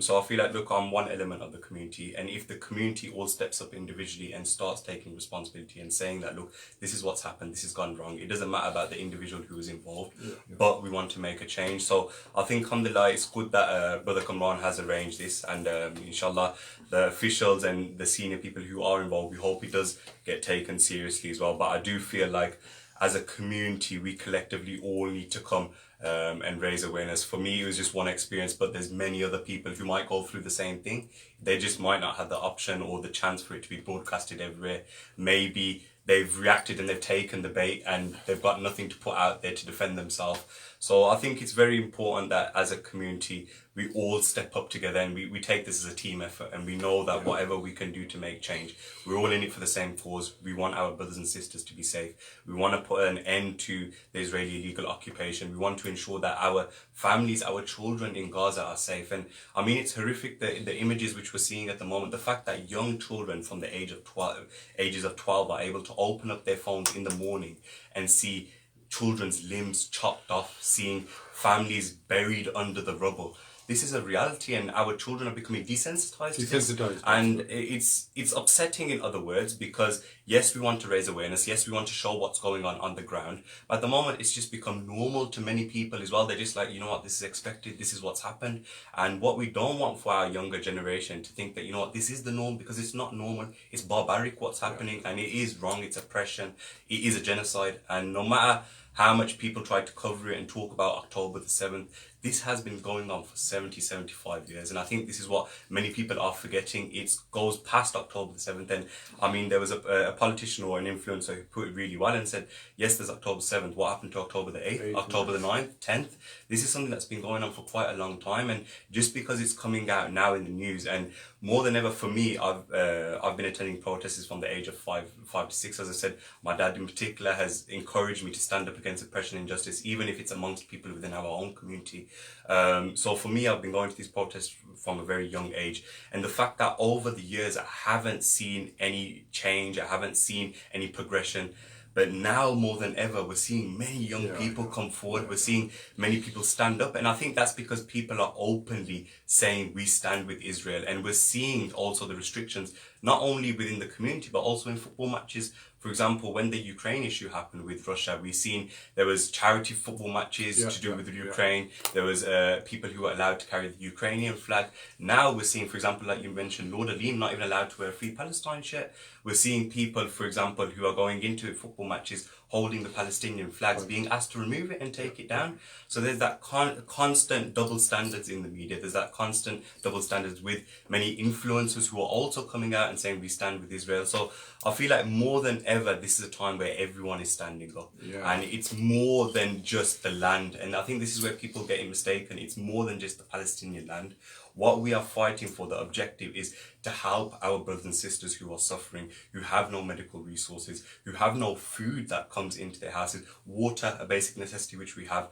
So I feel like, look, I'm one element of the community, and if the community all steps up individually and starts taking responsibility and saying that, look, this is what's happened, this has gone wrong. It doesn't matter about the individual who was involved, but we want to make a change. So I think, alhamdulillah, it's good that Brother Kamran has arranged this, and inshallah, the officials and the senior people who are involved, we hope it does get taken seriously as well. But I do feel like, as a community, we collectively all need to come and raise awareness. For me, it was just one experience, but there's many other people who might go through the same thing. They just might not have the option or the chance for it to be broadcasted everywhere. Maybe they've reacted and they've taken the bait and they've got nothing to put out there to defend themselves. So I think it's very important that as a community, we all step up together and we take this as a team effort, and we know that whatever we can do to make change, we're all in it for the same cause. We want our brothers and sisters to be safe. We want to put an end to the Israeli illegal occupation. We want to ensure that our families, our children in Gaza are safe. And I mean, it's horrific, the images which we're seeing at the moment. The fact that young children from the ages of 12 are able to open up their phones in the morning and see children's limbs chopped off, seeing families buried under the rubble. This is a reality, and our children are becoming desensitized to this. And it's upsetting, in other words, because yes, we want to raise awareness, yes, we want to show what's going on the ground, but at the moment it's just become normal to many people as well. They're just like, you know what, this is expected, this is what's happened. And what we don't want for our younger generation to think that, you know what, this is the norm, because it's not normal. It's barbaric what's happening, and it is wrong, it's oppression, it is a genocide. And no matter how much people try to cover it and talk about October the 7th, this has been going on for 70, 75 years. And I think this is what many people are forgetting. It goes past October the 7th. And I mean, there was a politician or an influencer who put it really well and said, yes, there's October 7th. What happened to October the 8th, October the 9th, 10th? This is something that's been going on for quite a long time. And just because it's coming out now in the news, and more than ever for me, I've been attending protests from the age of 5 to 6. As I said, my dad in particular has encouraged me to stand up against oppression and injustice, even if it's amongst people within our own community. So for me, I've been going to these protests from a very young age, and the fact that over the years I haven't seen any change, I haven't seen any progression, but now more than ever we're seeing many young people come forward, we're seeing many people stand up, and I think that's because people are openly saying we stand with Israel. And we're seeing also the restrictions not only within the community but also in football matches. For For example, when the Ukraine issue happened with Russia, we've seen there was charity football matches to do with Ukraine. There was people who were allowed to carry the Ukrainian flag. Now we're seeing, for example, like you mentioned, Lord Alim not even allowed to wear a Free Palestine shirt. We're seeing people, for example, who are going into football matches holding the Palestinian flags, being asked to remove it and take it down. So there's that constant double standards in the media. There's that constant double standards with many influencers who are also coming out and saying we stand with Israel. So I feel like more than ever, this is a time where everyone is standing up. And it's more than just the land. And I think this is where people get it mistaken. It's more than just the Palestinian land. What we are fighting for, the objective is to help our brothers and sisters who are suffering, who have no medical resources, who have no food that comes into their houses, water, a basic necessity which we have.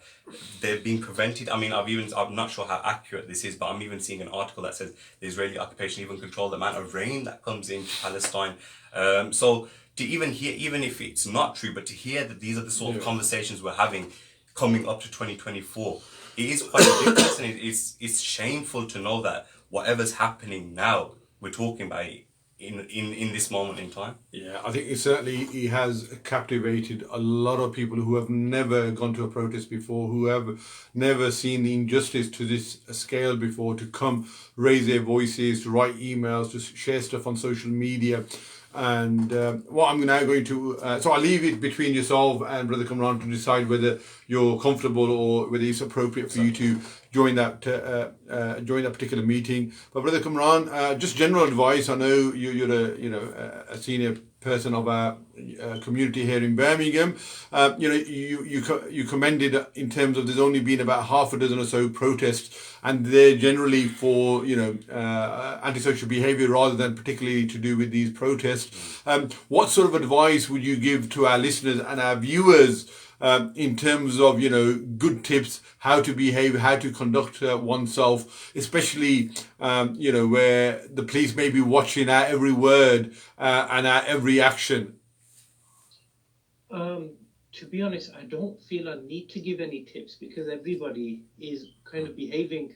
They're being prevented. I mean, I'm not sure how accurate this is, but I'm even seeing an article that says the Israeli occupation even control the amount of rain that comes into Palestine. So to even hear, even if it's not true, but to hear that these are the sort of conversations we're having coming up to 2024, it is quite ridiculous, and it's shameful to know that whatever's happening now, we're talking about it in this moment in time. Yeah, I think he has captivated a lot of people who have never gone to a protest before, who have never seen the injustice to this scale before, to come raise their voices, to write emails, to share stuff on social media. And what I'm now going to, so I'll leave it between yourself and Brother Kamran to decide whether you're comfortable or whether it's appropriate for you to join that particular meeting. But Brother Kamran, just general advice. I know you're a senior person of our community here in Birmingham. You commended in terms of there's only been about half a dozen or so protests, and they're generally for antisocial behaviour rather than particularly to do with these protests. What sort of advice would you give to our listeners and our viewers in terms of good tips, how to behave, how to conduct oneself, especially where the police may be watching our every word and our every action? To be honest, I don't feel I need to give any tips because everybody is kind of behaving.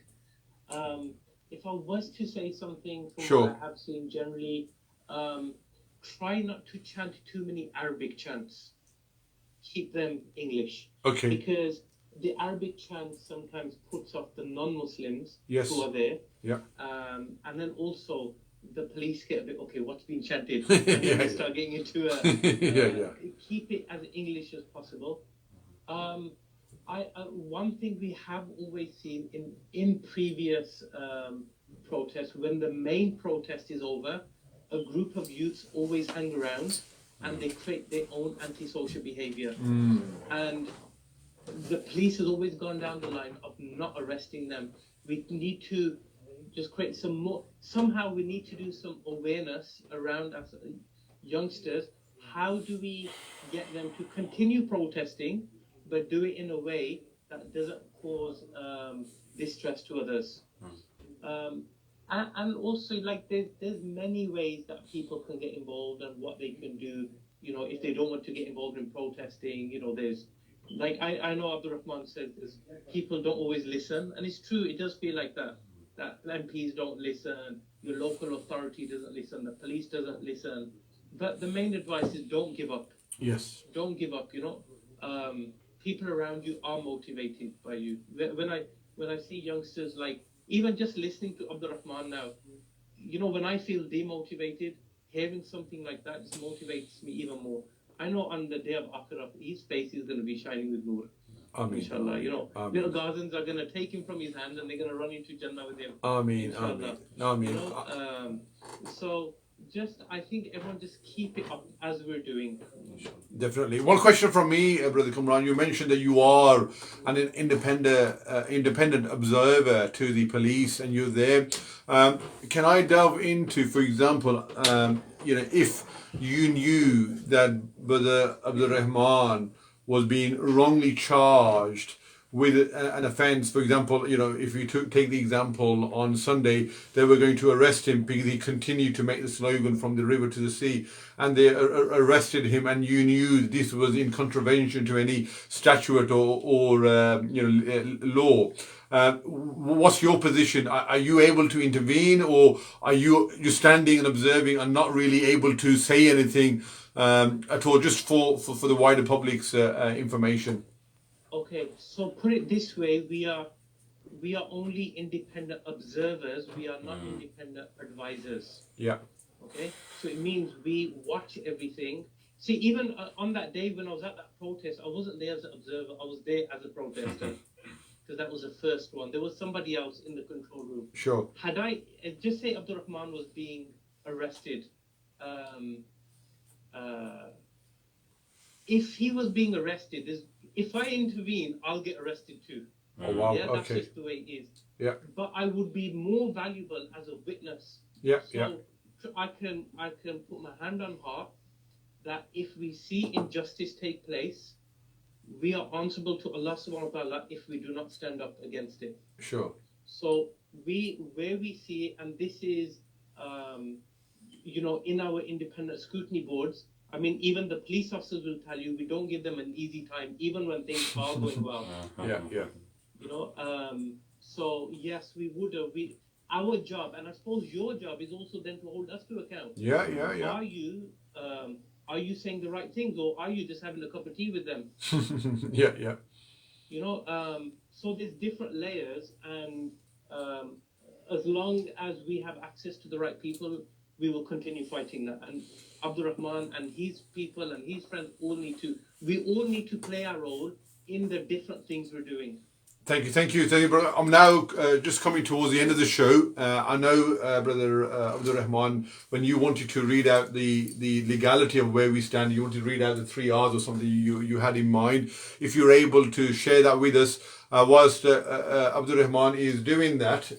If I was to say something from what I have seen generally, try not to chant too many Arabic chants. Keep them English. Okay. Because the Arabic chant sometimes puts off the non-Muslims who are there. Yeah. And then also the police get a bit, okay, what's being chanted? And then they start getting into keep it as English as possible. One thing we have always seen in previous protests, when the main protest is over, a group of youths always hang around and they create their own antisocial behavior. And the police has always gone down the line of not arresting them. We need to just create some more, somehow we need to do some awareness around us youngsters. How do we get them to continue protesting, but do it in a way that doesn't cause distress to others? And also, like, there's many ways that people can get involved and what they can do. If they don't want to get involved in protesting, there's, like, I know Abdul Rahman says people don't always listen, and it's true. It does feel like that MPs don't listen, your local authority doesn't listen, the police doesn't listen. But the main advice is don't give up. Yes. Don't give up. People around you are motivated by you. When I see youngsters, like, even just listening to Abdul Rahman now, when I feel demotivated, hearing something like that just motivates me even more. I know on the day of Akhirah, his face is going to be shining with nur. Ameen. Inshallah, little Gazans are going to take him from his hand and they're going to run into Jannah with him. Ameen. Ameen. So I think everyone just keep it up as we're doing. Definitely. One question from me, Brother Kamran. You mentioned that you are an independent observer to the police, and you're there. Can I delve into, for example, if you knew that Brother Abdul Rahman was being wrongly charged with an offence, for example, if you take the example on Sunday, they were going to arrest him because he continued to make the slogan from the river to the sea, and they arrested him, and you knew this was in contravention to any statute or law. What's your position? Are you able to intervene, or are you standing and observing and not really able to say anything at all, just for the wider public's information? Okay, so put it this way: we are only independent observers. We are not independent advisors. Yeah. Okay, so it means we watch everything. See, even on that day when I was at that protest, I wasn't there as an observer. I was there as a protester because that was the first one. There was somebody else in the control room. Sure. Had I just say Abdul Rahman was being arrested, if he was being arrested, if I intervene, I'll get arrested too. Oh wow. Yeah, that's Okay. just the way it is. Yeah. But I would be more valuable as a witness. Yeah. So Yeah. I can put my hand on heart that if we see injustice take place, we are answerable to Allah subhanahu wa ta'ala if we do not stand up against it. Sure. So where we see it, and this is in our independent scrutiny boards, I mean, even the police officers will tell you we don't give them an easy time, even when things are going well. Yeah. Yeah. So yes, we would. Our job, and I suppose your job, is also then to hold us to account. Yeah. Yeah. Yeah. Are you saying the right things, or are you just having a cup of tea with them? Yeah. Yeah. So there's different layers, and as long as we have access to the right people, we will continue fighting that. And Abdul Rahman and his people and his friends we all need to play our role in the different things we're doing. Thank you, brother. I'm now just coming towards the end of the show. I know, brother Abdul Rahman, when you wanted to read out the legality of where we stand, you wanted to read out the 3 R's or something you had in mind. If you're able to share that with us, whilst Abdul Rahman is doing that,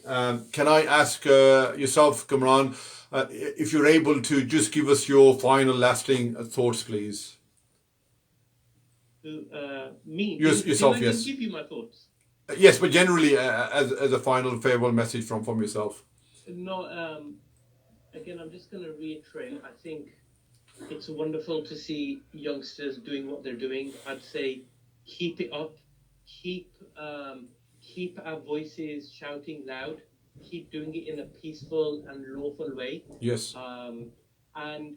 can I ask yourself, Kamran, if you're able to just give us your final lasting thoughts, please? Me? Yourself, Can I yes. just give you my thoughts? Yes, but generally as a final farewell message from yourself. No, again, I'm just going to reiterate. I think it's wonderful to see youngsters doing what they're doing. I'd say keep it up. Keep our voices shouting loud. Keep doing it in a peaceful and lawful way. Yes. And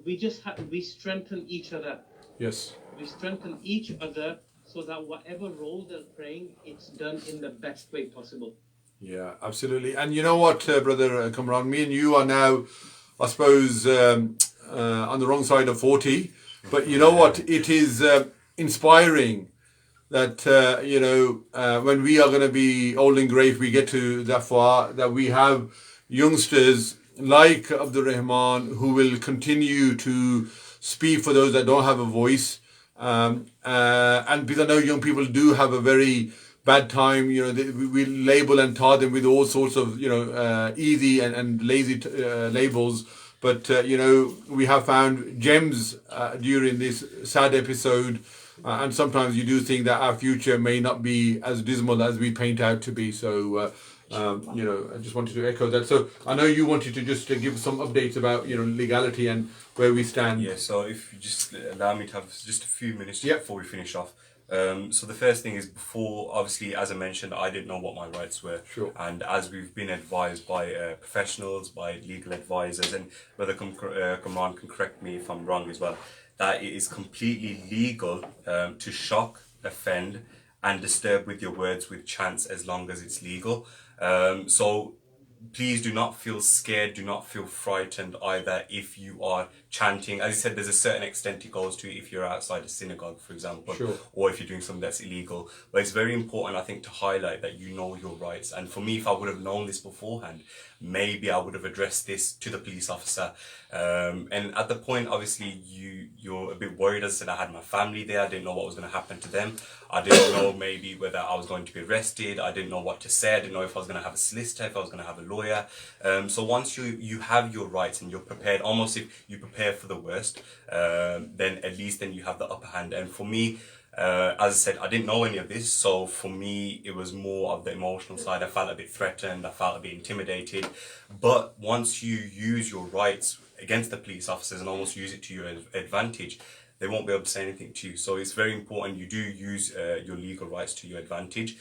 we strengthen each other. Yes. We strengthen each other so that whatever role they're playing, it's done in the best way possible. Yeah, absolutely. And you know what, brother Kamran, me and you are now, I suppose, on the wrong side of 40. But you know what? It is inspiring that, when we are going to be old and grey, if we get to that far, that we have youngsters like Abdul Rahman who will continue to speak for those that don't have a voice. And because I know young people do have a very bad time, we label and tar them with all sorts of, easy and lazy labels. But, we have found gems during this sad episode. And sometimes you do think that our future may not be as dismal as we paint out to be. So, I just wanted to echo that. So I know you wanted to just give some updates about, legality and where we stand. Yeah, so if you just allow me to have just a few minutes Yeah. before we finish off. So the first thing is, before, obviously, as I mentioned, I didn't know what my rights were. Sure. And as we've been advised by professionals, by legal advisors, and whether Kamran can correct me if I'm wrong as well, that it is completely legal to shock, offend, and disturb with your words with chance, as long as it's legal. So please do not feel scared, do not feel frightened either if you are chanting. As I said, there's a certain extent it goes to if you're outside a synagogue, for example, Sure. or if you're doing something that's illegal. But it's very important, I think, to highlight that you know your rights. And for me, if I would have known this beforehand, maybe I would have addressed this to the police officer. And at the point, obviously, you're a bit worried. As I said, I had my family there. I didn't know what was going to happen to them. I didn't know maybe whether I was going to be arrested. I didn't know what to say. I didn't know if I was going to have a solicitor, if I was going to have a lawyer. So once you have your rights and you're prepared, almost if you prepare for the worst, then at least then you have the upper hand. And for me, as I said, I didn't know any of this, so for me it was more of the emotional side. I felt a bit threatened, I felt a bit intimidated. But once you use your rights against the police officers and almost use it to your advantage, they won't be able to say anything to you. So it's very important you do use your legal rights to your advantage.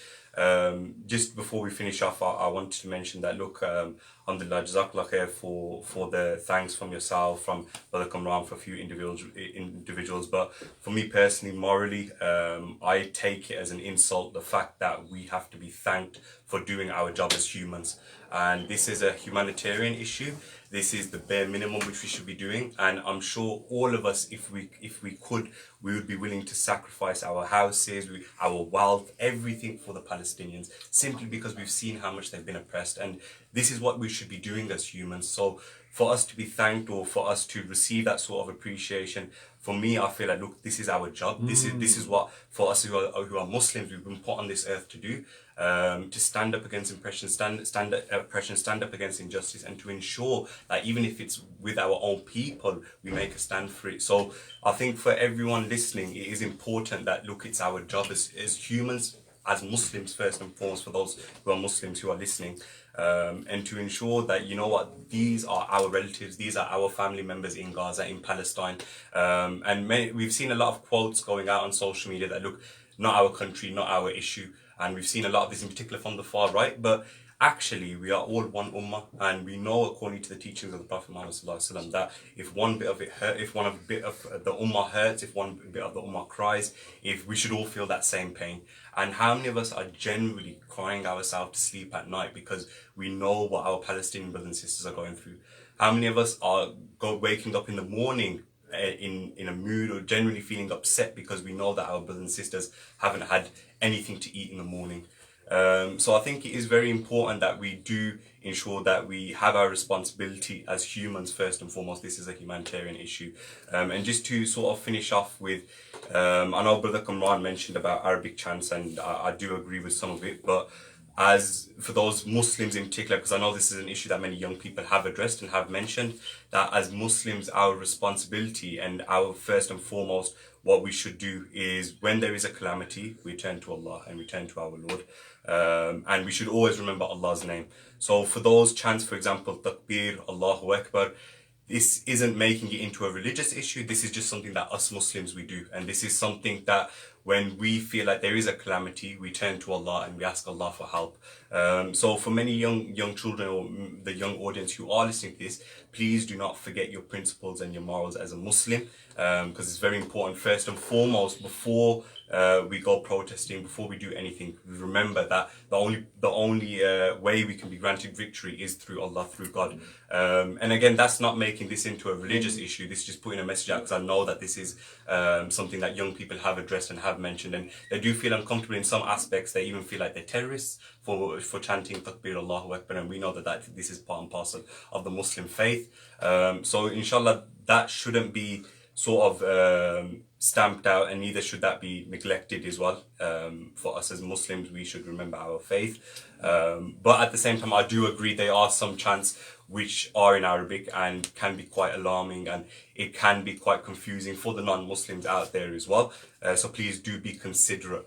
Just before we finish off, I wanted to mention that, look, alhamdulillah, jazakallah khair for the thanks from yourself, from Brother Kamran, for a few individuals. But for me personally, morally, I take it as an insult, the fact that we have to be thanked for doing our job as humans. And this is a humanitarian issue. This is the bare minimum which we should be doing, and I'm sure all of us, if we could, we would be willing to sacrifice our houses, our wealth, everything for the Palestinians, simply because we've seen how much they've been oppressed. And this is what we should be doing as humans. So for us to be thanked, or for us to receive that sort of appreciation, for me, I feel like, look, this is our job. This is what, for us who are Muslims, we've been put on this earth to do. To stand up against oppression, stand up against injustice, and to ensure that even if it's with our own people, we make a stand for it. So I think for everyone listening, it is important that, look, it's our job as humans, as Muslims first and foremost, for those who are Muslims who are listening, and to ensure that, you know what, these are our relatives, these are our family members in Gaza, in Palestine, and we've seen a lot of quotes going out on social media that, look, not our country, not our issue. And we've seen a lot of this in particular from the far right, but actually we are all one ummah, and we know, according to the teachings of the Prophet Muhammad ﷺ, that if one bit of it hurt, if one bit of the ummah hurts, if one bit of the ummah cries, if we should all feel that same pain. And how many of us are genuinely crying ourselves to sleep at night because we know what our Palestinian brothers and sisters are going through? How many of us are waking up in the morning in a mood, or generally feeling upset because we know that our brothers and sisters haven't had anything to eat in the morning? So I think it is very important that we do ensure that we have our responsibility as humans first and foremost. This is a humanitarian issue. And just to sort of finish off with, I know Brother Kamran mentioned about Arabic chants, and I do agree with some of it, but as for those Muslims in particular, because I know this is an issue that many young people have addressed and have mentioned, that as Muslims, our responsibility and our first and foremost, what we should do is, when there is a calamity, we turn to Allah and we turn to our Lord. And we should always remember Allah's name. So for those chants, for example, Takbir, Allahu Akbar, this isn't making it into a religious issue. This is just something that us Muslims we do. And this is something that when we feel like there is a calamity, we turn to Allah and we ask Allah for help. So for many young children, or the young audience who are listening to this, please do not forget your principles and your morals as a Muslim, because it's very important, first and foremost, before we go protesting, before we do anything, remember that the only way we can be granted victory is through Allah, through God. And again, that's not making this into a religious issue. This is just putting a message out, because I know that this is something that young people have addressed and have mentioned, and they do feel uncomfortable in some aspects. They even feel like they're terrorists for chanting Takbir, Allahu Akbar, and we know that this is part and parcel of the Muslim faith. So inshallah, that shouldn't be sort of stamped out, and neither should that be neglected as well. For us as Muslims, we should remember our faith. But at the same time, I do agree there are some chants which are in Arabic and can be quite alarming, and it can be quite confusing for the non-Muslims out there as well. So please do be considerate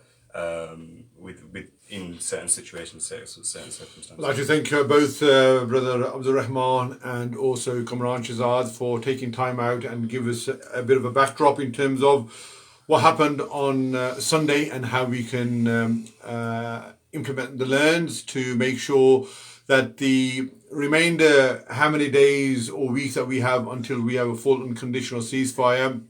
in certain situations, certain circumstances. I'd like to thank both Brother Abdul Rahman and also Kamran Shahzad for taking time out and give us a bit of a backdrop in terms of what happened on Sunday and how we can implement the learns to make sure that the remainder, how many days or weeks that we have until we have a full unconditional ceasefire,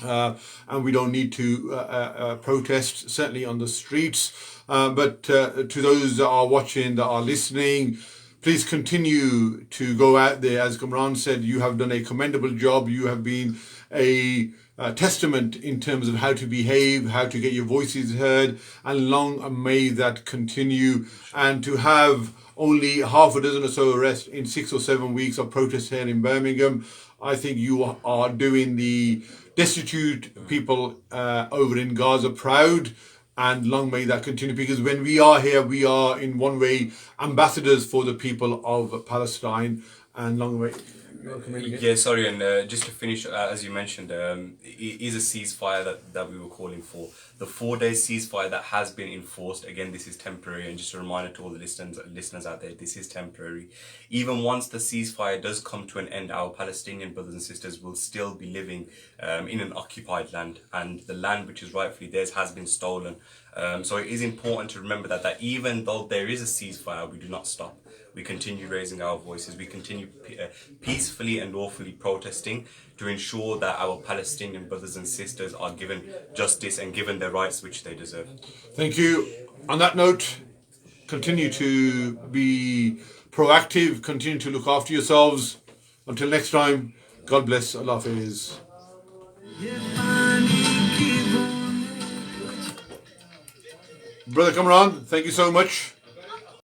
and we don't need to protest, certainly on the streets. But to those that are watching, that are listening, please continue to go out there. As Kamran said, you have done a commendable job. You have been a testament in terms of how to behave, how to get your voices heard, and long may that continue. And to have only half a dozen or so arrests in 6 or 7 weeks of protests here in Birmingham, I think you are doing the destitute people over in Gaza proud, and long may that continue, because when we are here, we are in one way ambassadors for the people of Palestine, and long way. You want to come in again? Yeah, sorry, and just to finish, as you mentioned, it is a ceasefire that we were calling for. The 4-day ceasefire that has been enforced, again, this is temporary, and just a reminder to all the listeners out there, this is temporary. Even once the ceasefire does come to an end, our Palestinian brothers and sisters will still be living in an occupied land, and the land which is rightfully theirs has been stolen. So it is important to remember that even though there is a ceasefire, we do not stop. We continue raising our voices. We continue peacefully and lawfully protesting to ensure that our Palestinian brothers and sisters are given justice and given their rights which they deserve. Thank you. On that note, continue to be proactive, continue to look after yourselves. Until next time, God bless. Allah Hafiz. Brother Kamran, thank you so much.